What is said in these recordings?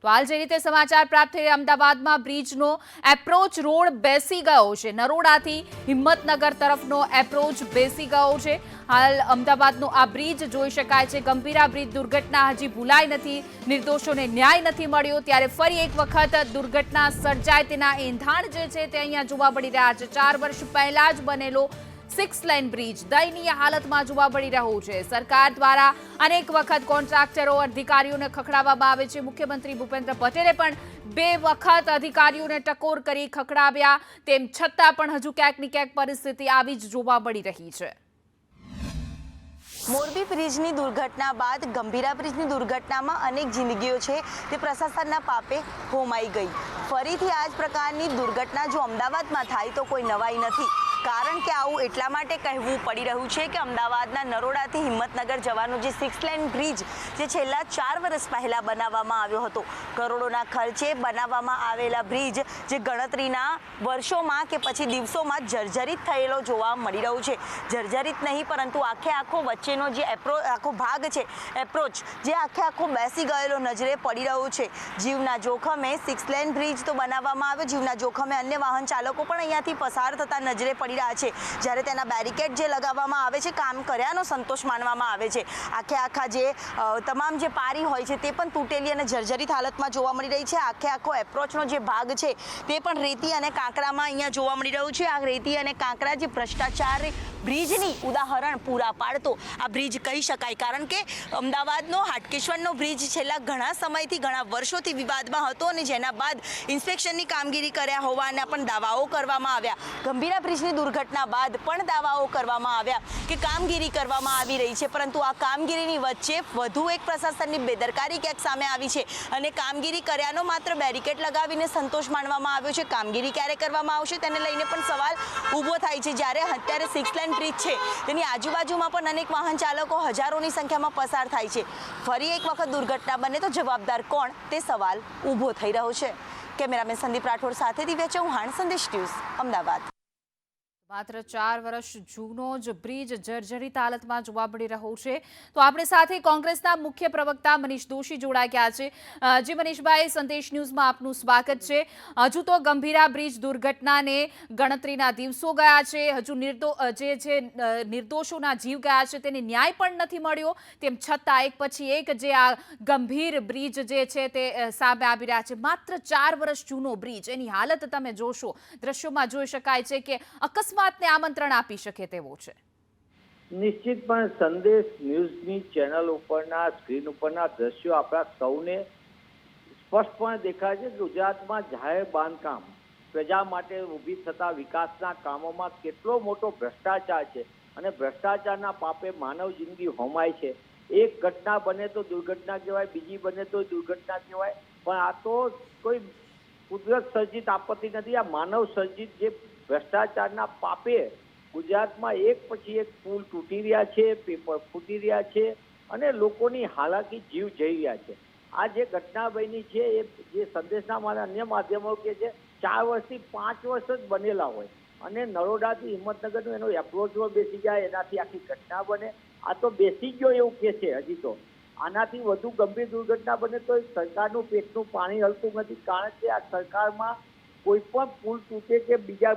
તો હાલ જે રીતે સમાચાર પ્રાપ્ત થઈ રહ્યા, અમદાવાદમાં બ્રિજનો એપ્રોચ રોડ બેસી ગયો છે. નરોડાથી હિંમતનગર તરફનો એપ્રોચ બેસી ગયો છે. હાલ અમદાવાદનો આ બ્રિજ જોઈ શકાય છે. ગંભીરા બ્રિજ દુર્ઘટના હજી ભૂલાઈ નથી, નિર્દોષોને ન્યાય નથી મળ્યો, ત્યારે ફરી એક વખત દુર્ઘટના સર્જાય તેના એંધાણ જે છે તે અહીંયા જોવા મળી રહ્યા છે. 4 વર્ષ પહેલા જ બનેલો 6 લેન બ્રિજ દયનીય હાલતમાં જોવા મળી રહ્યું છે. સરકાર દ્વારા અનેક વખત કોન્ટ્રાક્ટરો અધિકારીઓને ખખડાવવામાં આવે છે. મુખ્યમંત્રી ભૂપેન્દ્ર પટેલે પણ 2 વખત અધિકારીઓને ટકોર કરી ખખડાવ્યા, તેમ છતાં પણ હજુ ક્યાંક ને ક્યાંક પરિસ્થિતિ આવી જ જોવા મળી રહી છે. મોરબી બ્રિજની દુર્ઘટના બાદ ગંભીરા બ્રિજની દુર્ઘટનામાં અનેક જિંદગીઓ છે તે પ્રશાસનના પાપે હોમાઈ ગઈ. ફરીથી આ જ પ્રકારની દુર્ઘટના જો અમદાવાદમાં થાય તો કોઈ નવાઈ નથી. કારણ કે આવું એટલા માટે કહેવું પડી રહ્યું છે કે અમદાવાદના નરોડાથી હિંમતનગર જવાનો જે 6 લેન બ્રિજ જે છેલ્લા 4 વર્ષ પહેલા બનાવવામાં આવ્યો હતો, કરોડોના ખર્ચે બનાવવામાં આવેલા બ્રિજ જે ગણતરીના વર્ષોમાં કે પછી દિવસોમાં જર્જરિત થયેલો જોવા મળી રહ્યું છે. જર્જરિત નહીં પરંતુ આખે આખો વચ્ચેનો જે આખો ભાગ છે એપ્રોચ જે આખો બેસી ગયેલો નજરે પડી રહ્યો છે. જીવના જોખમે 6 લેન બ્રિજ તો બનાવવામાં આવ્યો, જીવના જોખમે અન્ય વાહન ચાલકો પણ અહીંયાથી પસાર થતા નજરે પડી રહ્યા છે. જ્યારે તેના બેરિકેડ જે લગાવવામાં આવે છે, કામ કર્યાનો સંતોષ માનવામાં આવે છે. આખા જે તમામ જે પારી હોય છે તે પણ તૂટેલી અને જર્જરિત હાલતમાં જોવા મળી રહી છે. આખો એપ્રોચનો જે ભાગ છે તે પણ રેતી અને કાંકરામાં અહીંયા જોવા મળી રહ્યું છે. આ રેતી અને કાંકરા જે ભ્રષ્ટાચાર બ્રિજની ઉદાહરણ પૂરા પાડતો આ બ્રિજ કહી શકાય. કારણ કે અમદાવાદનો હાટકેશ્વરનો બ્રિજ છેલ્લા ઘણા સમયથી, ઘણા વર્ષોથી વિવાદમાં હતો અને જેના બાદ ઇન્સ્પેક્શનની કામગીરી કર્યા હોવાના પણ દાવાઓ કરવામાં આવ્યા. ગંભીરા બ્રિજની દુર્ઘટના બાદ પણ દાવાઓ કરવામાં આવ્યા કે કામગીરી કરવામાં આવી રહી છે, પરંતુ આ કામગીરીની વચ્ચે વધુ એક પ્રશાસનની બેદરકારી ક્યાંક સામે આવી છે અને કામગીરી કર્યાનો માત્ર બેરિકેડ લગાવીને સંતોષ માનવામાં આવ્યો છે. કામગીરી ક્યારે કરવામાં આવશે તેને લઈને પણ સવાલ ઊભો થાય છે. જ્યારે અત્યારે 6 લેન બ્રિજ છે તેની આજુબાજુમાં પણ અનેક વાહન ચાલકો હજારોની સંખ્યામાં પસાર થાય છે. ફરી એક વખત દુર્ઘટના બને તો જવાબદાર કોણ તે સવાલ ઊભો થઈ રહ્યો છે. કેમેરામેન સંદીપ રાઠોડ સાથે દિવ્યા ચૌહાણ, સંદેશ ન્યૂઝ, અમદાવાદ. માત્ર 4 વર્ષ જૂનો જ બ્રિજ જર્જરિત હાલતમાં જોવા મળી રહ્યો છે. તો આપણી સાથે કોંગ્રેસના મુખ્ય પ્રવક્તા મનીષ દોશી જોડાઈ ગયા છે. જી મનીષભાઈ, સંદેશ ન્યૂઝમાં આપનું સ્વાગત છે. હજુ તો ગંભીરા બ્રિજ દુર્ઘટનાને ગણતરીના દિવસો ગયા છે, હજુ નિર્દોષોના જીવ ગયા છે, તેને ન્યાય પણ નથી મળ્યો. તેમ છતાં એક પછી એક જે આ ગંભીર બ્રિજ જે છે તે સામે આવી રહ્યા છે. માત્ર 4 વર્ષ જૂનો બ્રિજ, એની હાલત તમે જોશો, દ્રશ્યોમાં જોઈ શકાય છે કે અકસ્માતને આમંત્રણ આપી શકે તેવો છે. નિશ્ચિતપણે સંદેશ ન્યૂઝની ચેનલ ઉપરના સ્ક્રીન ઉપરના દ્રશ્યો આપણા સૌને સ્પષ્ટપણે દેખાય છે. ગુજરાતમાં જાહેર બાંધકામ પ્રજા માટે ઊભી થતા વિકાસના કામોમાં કેટલો મોટો ભ્રષ્ટાચાર છે અને ભ્રષ્ટાચારના પાપે માનવ જિંદગી હોમાય છે. એક ઘટના બને તો દુર્ઘટના કહેવાય, બીજી બને તો દુર્ઘટના કહેવાય, પણ આ તો કોઈ કુદરત સર્જિત આપત્તિ નથી. આ માનવ સર્જિત જે ભ્રષ્ટાચારના પાપે ગુજરાતમાં એક પછી એક પુલ તૂટી રહ્યા છે, પેપર ફૂટી રહ્યા છે અને લોકોની હાલાકી જીવ જઈ રહ્યા છે. આ જે ઘટના બની છે એ જે સંદેશના અન્ય માધ્યમો કે છે 4 વર્ષથી 5 વર્ષ જ બનેલા હોય અને નરોડાથી હિંમતનગરનો એનો એપ્રોચમાં બેસી જાય, એનાથી આખી ઘટના બને. આ તો બેસી ગયો એવું કે છે. હજી તો આનાથી વધુ ગંભીર દુર્ઘટના બને તો સરકારનું પેટનું પાણી હલતું નથી. કારણ કે આ સરકારમાં કોઈ પણ પુલ તૂટે કે બીજા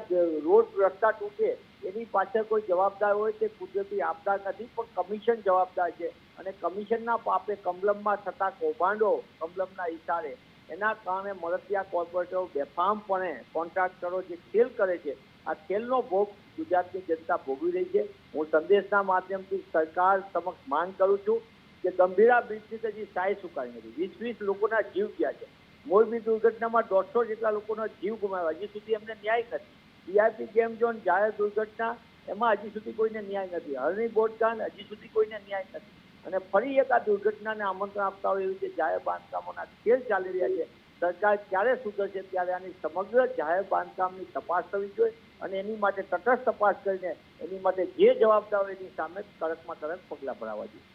રોડ રસ્તા તૂટે એની પાછળ કોઈ જવાબદાર હોય તે કુદરતી આપદા નથી, પણ કમિશન જવાબદાર છે. અને કમિશનના પાપે કમલમમાં થતા કૌભાંડો, કમલમના ઇશારે, એના કારણે મળતિયા કોર્પોરેટરો બેફામપણે કોન્ટ્રાક્ટરો જે ખેલ કરે છે, આ ખેલનો ભોગ ગુજરાતની જનતા ભોગવી રહી છે. હું સંદેશના માધ્યમથી સરકાર સમક્ષ માંગ કરું છું કે ગંભીરા બ્રિજની હજી સાય સુકાઈ નથી. 20 લોકોના જીવ ગયા છે. મોરબી દુર્ઘટનામાં 150 જેટલા લોકોનો જીવ ગુમાવ્યા, હજી સુધી એમને ન્યાય નથી. વીઆઈપી ગેમ ઝોન જાહેર દુર્ઘટના, એમાં હજી સુધી કોઈને ન્યાય નથી. હરણી બોટકાંડ, હજી સુધી કોઈને ન્યાય નથી. અને ફરી એક આ દુર્ઘટનાને આમંત્રણ આપતા હોય એવી રીતે જાહેર બાંધકામોના ખેલ ચાલી રહ્યા છે. સરકાર ક્યારે સુધરશે ત્યારે આની સમગ્ર જાહેર બાંધકામની તપાસ થવી જોઈએ અને એની માટે તટસ્થ તપાસ કરીને એની માટે જે જવાબદાર હોય એની સામે કડકમાં કડક પગલાં ભરાવવા જોઈએ.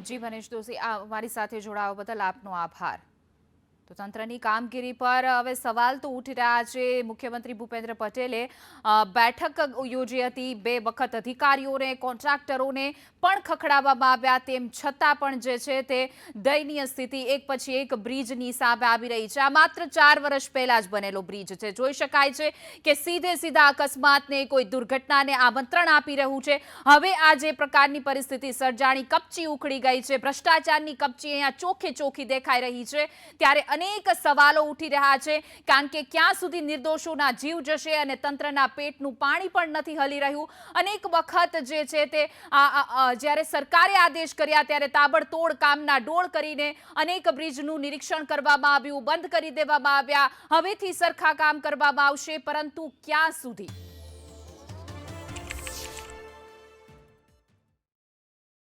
જી મનીષ દોશી, મારી સાથે જોડાવા બદલ આપનો આભાર. તો તંત્રની કામગીરી પર હવે સવાલ તો ઉઠી રહ્યા છે. મુખ્યમંત્રી ભૂપેન્દ્ર પટેલે બેઠક યોજી હતી. 2 વખત અધિકારીઓને કોન્ટ્રાક્ટરોને પણ ખખડાવવામાં આવ્યા. તેમ છતાં પણ જે છે તે દયનીય સ્થિતિ એક પછી એક બ્રિજની સામે આવી રહી છે. આ માત્ર 4 વર્ષ પહેલા જ બનેલો બ્રિજ છે. જોઈ શકાય છે કે સીધા અકસ્માતને, કોઈ દુર્ઘટનાને આમંત્રણ આપી રહ્યું છે. હવે આ જે પ્રકારની પરિસ્થિતિ સર્જાણી, કપચી ઉખડી ગઈ છે, ભ્રષ્ટાચારની કપચી અહીંયા ચોખ્ખી દેખાઈ રહી છે. ત્યારે અનેક સવાલો ઉઠી રહ્યા છે, કારણ કે ક્યાં સુધી નિર્દોષોના જીવ જશે અને તંત્રના પેટનું પાણી પણ નથી હલી રહ્યું. અનેક વખત જે છે તે જ્યારે સરકારે આદેશ કર્યા ત્યારે તાબડતોડ કામના ડોળ કરીને અનેક બ્રિજનું નિરીક્ષણ કરવામાં આવ્યું, બંધ કરી દેવામાં આવ્યા. હવેથી સરખા કામ કરવામાં આવશે, પરંતુ ક્યાં સુધી?